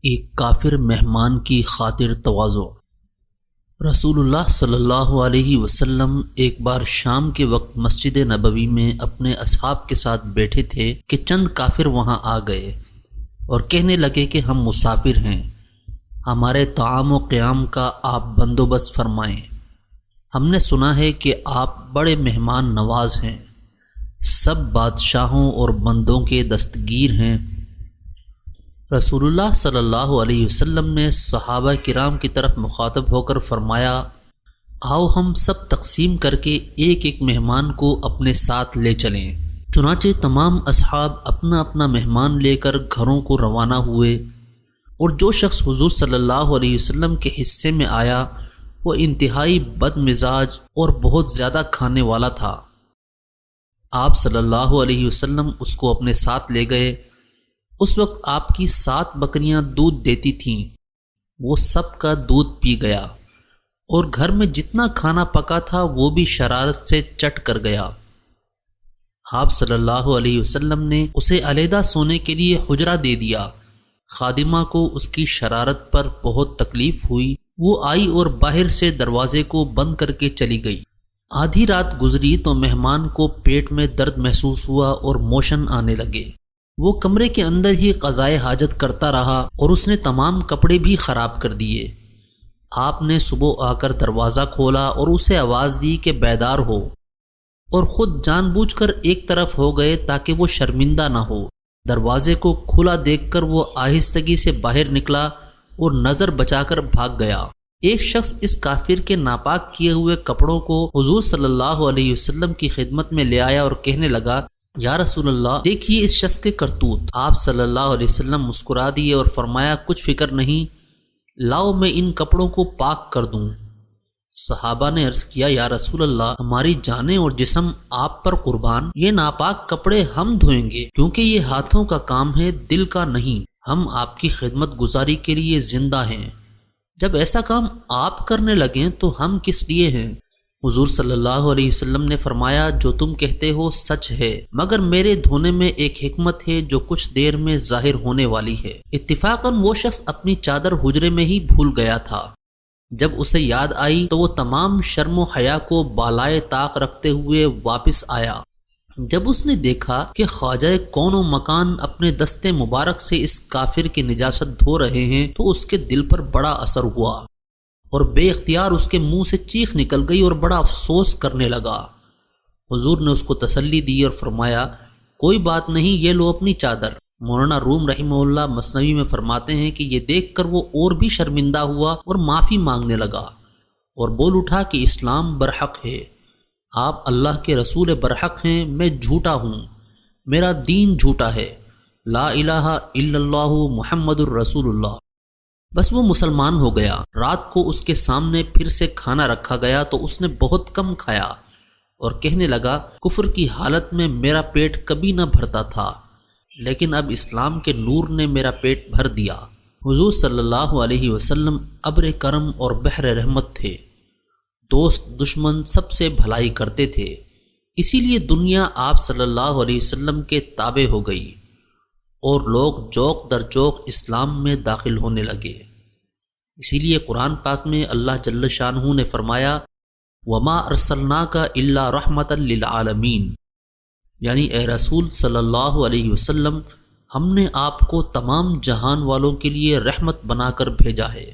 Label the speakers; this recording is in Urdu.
Speaker 1: ایک کافر مہمان کی خاطر تواضع۔ رسول اللہ صلی اللہ علیہ وسلم ایک بار شام کے وقت مسجد نبوی میں اپنے اصحاب کے ساتھ بیٹھے تھے کہ چند کافر وہاں آ گئے اور کہنے لگے کہ ہم مسافر ہیں، ہمارے طعام و قیام کا آپ بندوبست فرمائیں، ہم نے سنا ہے کہ آپ بڑے مہمان نواز ہیں، سب بادشاہوں اور بندوں کے دستگیر ہیں۔ رسول اللہ صلی اللہ علیہ وسلم نے صحابہ کرام کی طرف مخاطب ہو کر فرمایا، آؤ ہم سب تقسیم کر کے ایک ایک مہمان کو اپنے ساتھ لے چلیں۔ چنانچہ تمام اصحاب اپنا اپنا مہمان لے کر گھروں کو روانہ ہوئے، اور جو شخص حضور صلی اللہ علیہ وسلم کے حصے میں آیا وہ انتہائی بد مزاج اور بہت زیادہ کھانے والا تھا۔ آپ صلی اللہ علیہ وسلم اس کو اپنے ساتھ لے گئے۔ اس وقت آپ کی 7 بکریاں دودھ دیتی تھیں، وہ سب کا دودھ پی گیا، اور گھر میں جتنا کھانا پکا تھا وہ بھی شرارت سے چٹ کر گیا۔ آپ صلی اللہ علیہ وسلم نے اسے علیحدہ سونے کے لیے حجرہ دے دیا۔ خادمہ کو اس کی شرارت پر بہت تکلیف ہوئی، وہ آئی اور باہر سے دروازے کو بند کر کے چلی گئی۔ آدھی رات گزری تو مہمان کو پیٹ میں درد محسوس ہوا اور موشن آنے لگے۔ وہ کمرے کے اندر ہی قضائے حاجت کرتا رہا اور اس نے تمام کپڑے بھی خراب کر دیے۔ آپ نے صبح آ کر دروازہ کھولا اور اسے آواز دی کہ بیدار ہو، اور خود جان بوجھ کر ایک طرف ہو گئے تاکہ وہ شرمندہ نہ ہو۔ دروازے کو کھلا دیکھ کر وہ آہستگی سے باہر نکلا اور نظر بچا کر بھاگ گیا۔ ایک شخص اس کافر کے ناپاک کیے ہوئے کپڑوں کو حضور صلی اللہ علیہ وسلم کی خدمت میں لے آیا اور کہنے لگا، یا رسول اللہ، دیکھیے اس شخص کے کرتوت۔ آپ صلی اللہ علیہ وسلم مسکرا دیے اور فرمایا، کچھ فکر نہیں، لاؤ میں ان کپڑوں کو پاک کر دوں۔ صحابہ نے عرض کیا، یا رسول اللہ، ہماری جانیں اور جسم آپ پر قربان، یہ ناپاک کپڑے ہم دھوئیں گے، کیونکہ یہ ہاتھوں کا کام ہے، دل کا نہیں۔ ہم آپ کی خدمت گزاری کے لیے زندہ ہیں، جب ایسا کام آپ کرنے لگیں تو ہم کس لیے ہیں؟ حضور صلی اللہ علیہ وسلم نے فرمایا، جو تم کہتے ہو سچ ہے، مگر میرے دھونے میں ایک حکمت ہے جو کچھ دیر میں ظاہر ہونے والی ہے۔ اتفاقاً وہ شخص اپنی چادر حجرے میں ہی بھول گیا تھا۔ جب اسے یاد آئی تو وہ تمام شرم و حیا کو بالائے طاق رکھتے ہوئے واپس آیا۔ جب اس نے دیکھا کہ خواجہ کون و مکان اپنے دستے مبارک سے اس کافر کی نجاست دھو رہے ہیں تو اس کے دل پر بڑا اثر ہوا، اور بے اختیار اس کے منہ سے چیخ نکل گئی اور بڑا افسوس کرنے لگا۔ حضور نے اس کو تسلی دی اور فرمایا، کوئی بات نہیں، یہ لو اپنی چادر۔ مولانا روم رحمہ اللہ مثنوی میں فرماتے ہیں کہ یہ دیکھ کر وہ اور بھی شرمندہ ہوا اور معافی مانگنے لگا اور بول اٹھا کہ اسلام برحق ہے، آپ اللہ کے رسول برحق ہیں، میں جھوٹا ہوں، میرا دین جھوٹا ہے، لا الہ الا اللہ محمد الرسول اللہ۔ بس وہ مسلمان ہو گیا۔ رات کو اس کے سامنے پھر سے کھانا رکھا گیا تو اس نے بہت کم کھایا اور کہنے لگا، کفر کی حالت میں میرا پیٹ کبھی نہ بھرتا تھا، لیکن اب اسلام کے نور نے میرا پیٹ بھر دیا۔ حضور صلی اللہ علیہ وسلم ابر کرم اور بحر رحمت تھے، دوست دشمن سب سے بھلائی کرتے تھے، اسی لیے دنیا آپ صلی اللہ علیہ وسلم کے تابع ہو گئی اور لوگ جوق در جوق اسلام میں داخل ہونے لگے۔ اسی لیے قرآن پاک میں اللہ جل شانہ نے فرمایا، وما ارسلناک الا رحمتا للعالمین، یعنی اے رسول صلی اللہ علیہ وسلم، ہم نے آپ کو تمام جہان والوں کے لیے رحمت بنا کر بھیجا ہے۔